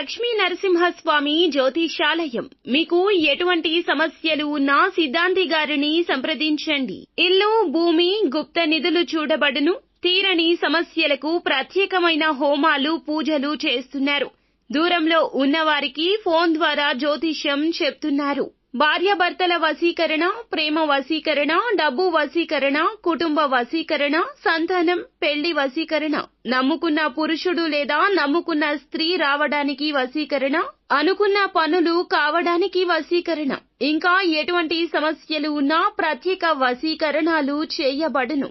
లక్ష్మీ నరసింహస్వామి జ్యోతిషాలయం. మీకు ఎటువంటి సమస్యలు ఉన్నా సిద్ధాంతి గారిని సంప్రదించండి. ఇల్లు, భూమి, గుప్త నిధులు చూడబడును. తీరని సమస్యలకు ప్రత్యేకమైన హోమాలు, పూజలు చేస్తున్నారు. దూరంలో ఉన్నవారికి ఫోన్ ద్వారా జ్యోతిష్యం చెప్తున్నారు. భార్యాభర్తల వశీకరణ, ప్రేమ వశీకరణ, డబ్బు వశీకరణ, కుటుంబ వశీకరణ, సంతానం, పెళ్లి వశీకరణ, నమ్ముకున్న పురుషుడు లేదా నమ్ముకున్న స్త్రీ రావడానికి వశీకరణ, అనుకున్న పనులు కావడానికి వశీకరణ, ఇంకా ఎటువంటి సమస్యలు ఉన్నా ప్రత్యేక వశీకరణాలు చేయబడును.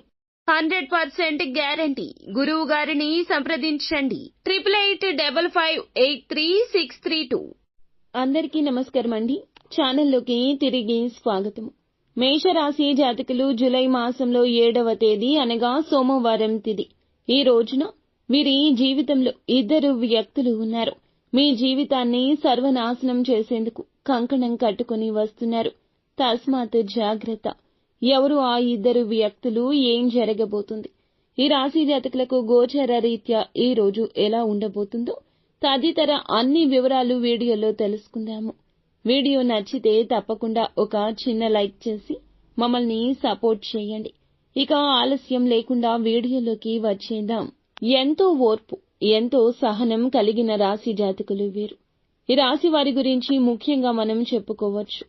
100% గ్యారంటీ. గురువు గారిని సంప్రదించండి. 8855536332. అందరికీ నమస్కారం అండి. ఛానల్లోకి తిరిగి స్వాగతం. మేషరాశి జాతకులు జూలై మాసంలో 7వ తేదీ అనగా సోమవారం తిథి. ఈ రోజున వీరి జీవితంలో ఇద్దరు వ్యక్తులు ఉన్నారు. మీ జీవితాన్ని సర్వనాశనం చేసేందుకు కంకణం కట్టుకుని వస్తున్నారు. తస్మాత్ జాగ్రత్త. ఎవరు ఆ ఇద్దరు వ్యక్తులు, ఏం జరగబోతుంది, ఈ రాశి జాతకులకు గోచర రీత్యా ఈ రోజు ఎలా ఉండబోతుందో తదితర అన్ని వివరాలు వీడియోలో తెలుసుకుందాము. వీడియో నచ్చితే తప్పకుండా ఒక చిన్న లైక్ చేసి మమ్మల్ని సపోర్ట్ చేయండి. ఇక ఆలస్యం లేకుండా వీడియోలోకి వచ్చేద్దాం. ఎంతో ఓర్పు, ఎంతో సహనం కలిగిన రాశి జాతకులు వీరు. ఈ రాశి వారి గురించి ముఖ్యంగా మనం చెప్పుకోవచ్చు.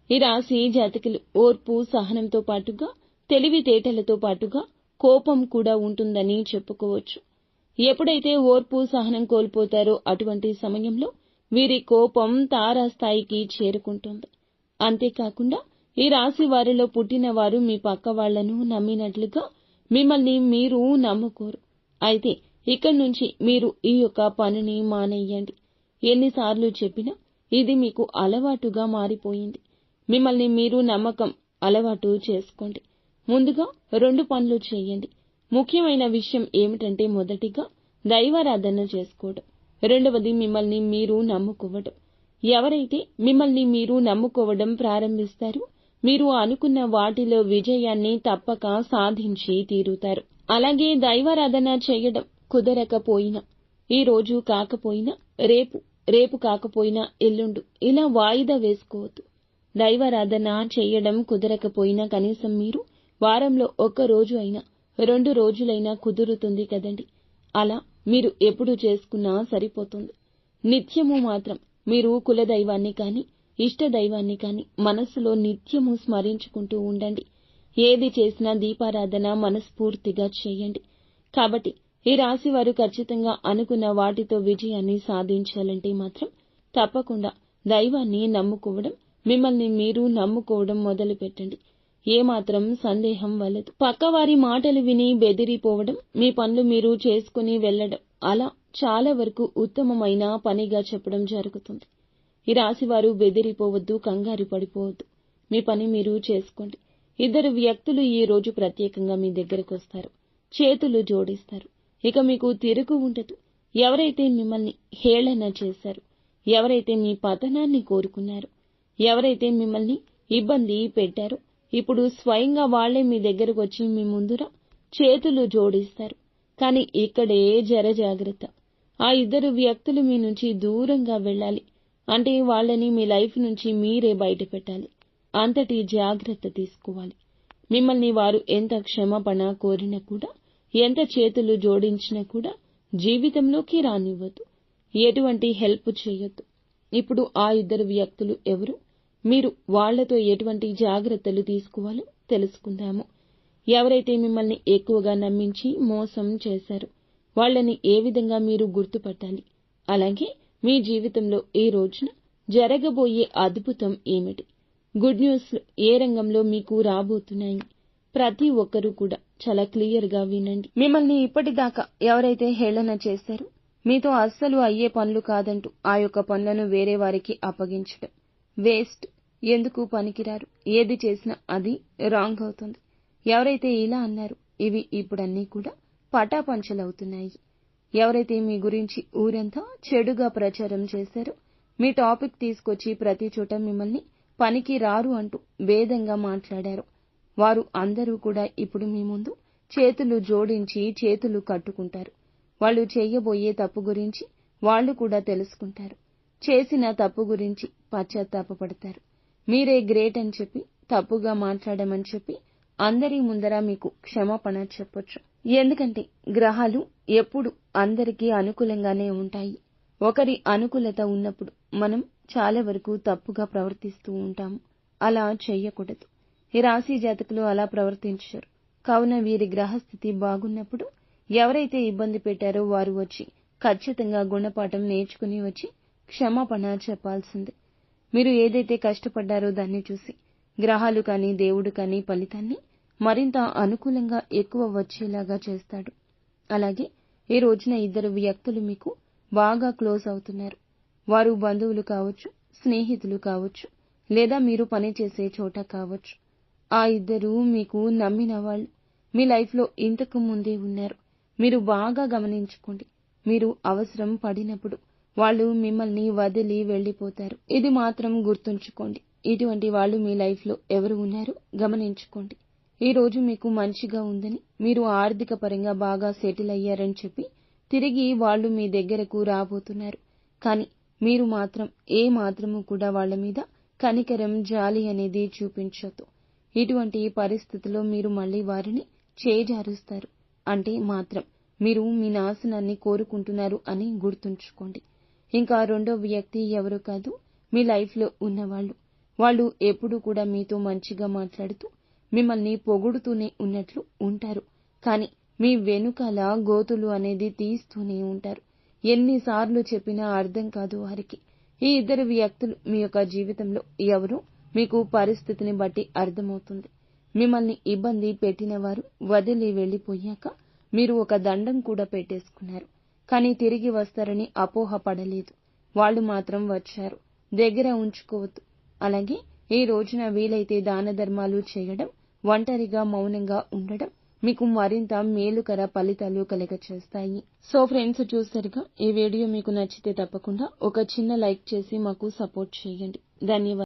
ఈ రాశి జాతకులు ఓర్పు, సహనంతో పాటుగా తెలివితేటలతో పాటుగా కోపం కూడా ఉంటుందని చెప్పుకోవచ్చు. ఎప్పుడైతే ఓర్పు, సహనం కోల్పోతారో అటువంటి సమయంలో వీరి కోపం తారాస్థాయికి చేరుకుంటుంది. అంతేకాకుండా ఈ రాశి వారిలో పుట్టిన వారు మీ పక్క వాళ్లను నమ్మినట్లుగా మిమ్మల్ని మీరు నమ్ముకోరు. అయితే ఇక్కడి నుంచి మీరు ఈ యొక్క పనిని మానేయండి. ఎన్నిసార్లు చెప్పినా ఇది మీకు అలవాటుగా మారిపోయింది. మిమ్మల్ని మీరు నమ్మకం అలవాటు చేసుకోండి. ముందుగా 2 పనులు చేయండి. ముఖ్యమైన విషయం ఏమిటంటే మొదటిగా దైవారాధన చేసుకోవడం, రెండవది మిమ్మల్ని మీరు నమ్ముకోవడం. ఎవరైతే మిమ్మల్ని మీరు నమ్ముకోవడం ప్రారంభిస్తారో మీరు అనుకున్న వాటిలో విజయాన్ని తప్పక సాధించి తీరుతారు. అలాగే దైవారాధన చేయడం కుదరకపోయినా, ఈ రోజు కాకపోయినా రేపు, రేపు కాకపోయినా ఎల్లుండు, ఇలా వాయిదా వేసుకోవద్దు. దైవారాధన చేయడం కుదరకపోయినా కనీసం మీరు వారంలో 1 రోజు అయినా 2 రోజులైనా కుదురుతుంది కదండి. అలా మీరు ఎప్పుడు చేసుకున్నా సరిపోతుంది. నిత్యము మాత్రం మీరు కులదైవాన్ని కాని, ఇష్టదైవాన్ని కాని మనస్సులో నిత్యము స్మరించుకుంటూ ఉండండి. ఏది చేసినా దీపారాధన మనస్ఫూర్తిగా చేయండి. కాబట్టి ఈ రాశి వారు ఖచ్చితంగా అనుకున్న వాటితో విజయాన్ని సాధించాలంటే మాత్రం తప్పకుండా దైవాన్ని నమ్ముకోవడం, మిమ్మల్ని మీరు నమ్ముకోవడం మొదలు పెట్టండి. ఏమాత్రం సందేహం వలదు. పక్కవారి మాటలు విని బెదిరిపోవడం, మీ పనులు మీరు చేసుకుని వెళ్లడం, అలా చాలా వరకు ఉత్తమమైన పనిగా చెప్పడం జరుగుతుంది. ఈ రాశివారు బెదిరిపోవద్దు, కంగారు పడిపోవద్దు. మీ పని మీరు చేసుకోండి. ఇద్దరు వ్యక్తులు ఈ రోజు ప్రత్యేకంగా మీ దగ్గరకు వస్తారు. చేతులు జోడిస్తారు. ఇక మీకు తిరుగు ఉండదు. ఎవరైతే మిమ్మల్ని హేళన చేశారో, ఎవరైతే మీ పతనాన్ని కోరుకున్నారో, ఎవరైతే మిమ్మల్ని ఇబ్బంది పెట్టారో ఇప్పుడు స్వయంగా వాళ్లే మీ దగ్గరకు వచ్చి మీ ముందుర చేతులు జోడిస్తారు. కానీ ఇక్కడే జాగ్రత్త. ఆ ఇద్దరు వ్యక్తులు మీ నుంచి దూరంగా వెళ్ళాలి. అంటే వాళ్ళని మీ లైఫ్ నుంచి మీరే బయట పెట్టాలి. అంతటి జాగ్రత్త తీసుకోవాలి. మిమ్మల్ని వారు ఎంత క్షమాపణ కోరినా కూడా, ఎంత చేతులు జోడించినా కూడా జీవితంలోకి రానివ్వద్దు. ఎటువంటి హెల్ప్ చేయొద్దు. ఇప్పుడు ఆ ఇద్దరు వ్యక్తులు ఎవరు, మీరు వాళ్లతో ఎటువంటి జాగ్రత్తలు తీసుకోవాలో తెలుసుకుందాము. ఎవరైతే మిమ్మల్ని ఎక్కువగా నమ్మించి మోసం చేశారో వాళ్లని ఏ విధంగా మీరు గుర్తుపట్టాలి? అలాగే మీ జీవితంలో ఈ రోజున జరగబోయే అద్భుతం ఏమిటి? గుడ్ న్యూస్ ఏ రంగంలో మీకు రాబోతున్నాయి? ప్రతి ఒక్కరూ కూడా చాలా క్లియర్గా వినండి. మిమ్మల్ని ఇప్పటిదాకా ఎవరైతే హేళన చేశారో, మీతో అస్సలు అయ్యే పనులు కాదంటూ ఆ యొక్క పనులను వేరే వారికి అప్పగించడం వేస్ట్, ఎందుకు పనికిరారు, ఏది చేసినా అది రాంగ్ అవుతుంది. ఎవరైతే ఇలా అన్నారో ఇవి ఇప్పుడన్నీ కూడా పటాపంచలవుతున్నాయి. ఎవరైతే మీ గురించి ఊరంతా చెడుగా ప్రచారం చేశారో, మీ టాపిక్ తీసుకొచ్చి ప్రతి చోట మిమ్మల్ని పనికి రారు అంటూ భేదంగా మాట్లాడారో వారు అందరూ కూడా ఇప్పుడు మీ ముందు చేతులు జోడించి చేతులు కట్టుకుంటారు. వాళ్ళు చేయబోయే తప్పు గురించి వాళ్ళు కూడా తెలుసుకుంటారు. చేసిన తప్పు గురించి పశ్చాత్తాపపడతారు. మీరే గ్రేట్ అని చెప్పి, తప్పుగా మాట్లాడామని చెప్పి అందరి ముందర మీకు క్షమాపణ చెప్పొచ్చు. ఎందుకంటే గ్రహాలు ఎప్పుడు అందరికీ అనుకూలంగానే ఉంటాయి. ఒకరి అనుకూలత ఉన్నప్పుడు మనం చాలా వరకు తప్పుగా ప్రవర్తిస్తూ ఉంటాము. అలా చెయ్యకూడదు. ఈ రాశి జాతకులు అలా ప్రవర్తించారు. కావున వీరి గ్రహస్థితి బాగున్నప్పుడు ఎవరైతే ఇబ్బంది పెట్టారో వారు వచ్చి ఖచ్చితంగా గుణపాఠం నేర్చుకుని వచ్చి క్షమాపణ చెప్పాల్సిందే. మీరు ఏదైతే కష్టపడ్డారో దాన్ని చూసి గ్రహాలు కానీ దేవుడు కానీ ఫలితాన్ని మరింత అనుకూలంగా ఎక్కువ వచ్చేలాగా చేస్తాడు. అలాగే ఈ రోజున ఇద్దరు వ్యక్తులు మీకు బాగా క్లోజ్ అవుతున్నారు. వారు బంధువులు కావచ్చు, స్నేహితులు కావచ్చు, లేదా మీరు పనిచేసే చోట కావచ్చు. ఆ ఇద్దరు మీకు నమ్మిన వాళ్ళు మీ లైఫ్లో ఇంతకు ముందే ఉన్నారు. మీరు బాగా గమనించుకోండి. మీరు అవసరం పడినప్పుడు వాళ్ళు మిమ్మల్ని వదిలి వెళ్లిపోతారు. ఇది మాత్రం గుర్తుంచుకోండి. ఇటువంటి వాళ్ళు మీ లైఫ్లో ఎవరు ఉన్నారో గమనించుకోండి. ఈ రోజు మీకు మంచిగా ఉందని, మీరు ఆర్థిక పరంగా బాగా సెటిల్ అయ్యారని చెప్పి తిరిగి వాళ్ళు మీ దగ్గరకు రాబోతున్నారు. కానీ మీరు మాత్రం ఏ మాత్రము కూడా వాళ్ళ మీద కనికరం, జాలి అనేది చూపించొద్దు. ఇటువంటి పరిస్థితుల్లో మీరు మళ్లీ వారిని చేజారుస్తారు. అంటే మాత్రం మీరు మీ నాశనాన్ని కోరుకుంటున్నారు అని గుర్తుంచుకోండి. ఇంకా రెండో వ్యక్తి ఎవరో కాదు, మీ లైఫ్లో ఉన్నవాళ్ళు. వాళ్ళు ఎప్పుడూ కూడా మీతో మంచిగా మాట్లాడుతూ మిమ్మల్ని పొగుడుతూనే ఉన్నట్లు ఉంటారు. కానీ మీ వెనుకాల గోతులు అనేది తీస్తూనే ఉంటారు. ఎన్నిసార్లు చెప్పినా అర్థం కాదు వారికి. ఈ ఇద్దరు వ్యక్తులు మీ యొక్క జీవితంలో ఎవరో మీకు పరిస్థితిని బట్టి అర్థమవుతుంది. మిమ్మల్ని ఇబ్బంది పెట్టిన వారు వదిలి వెళ్లిపోయాక మీరు ఒక దండం కూడా పెట్టేసుకున్నారు. కానీ తిరిగి వస్తారని అపోహ పడలేదు. వాళ్ళు మాత్రం వచ్చారు. దగ్గర ఉంచుకోవద్దు. అలాగే ఈ రోజున వీలైతే దాన ధర్మాలు చేయడం, ఒంటరిగా మౌనంగా ఉండడం మీకు మరింత మేలుకర ఫలితాలు కలుగచేస్తాయి. సో ఫ్రెండ్స్, చూసారుగా. ఈ వీడియో మీకు నచ్చితే తప్పకుండా ఒక చిన్న లైక్ చేసి మాకు సపోర్ట్ చేయండి. ధన్యవాదాలు.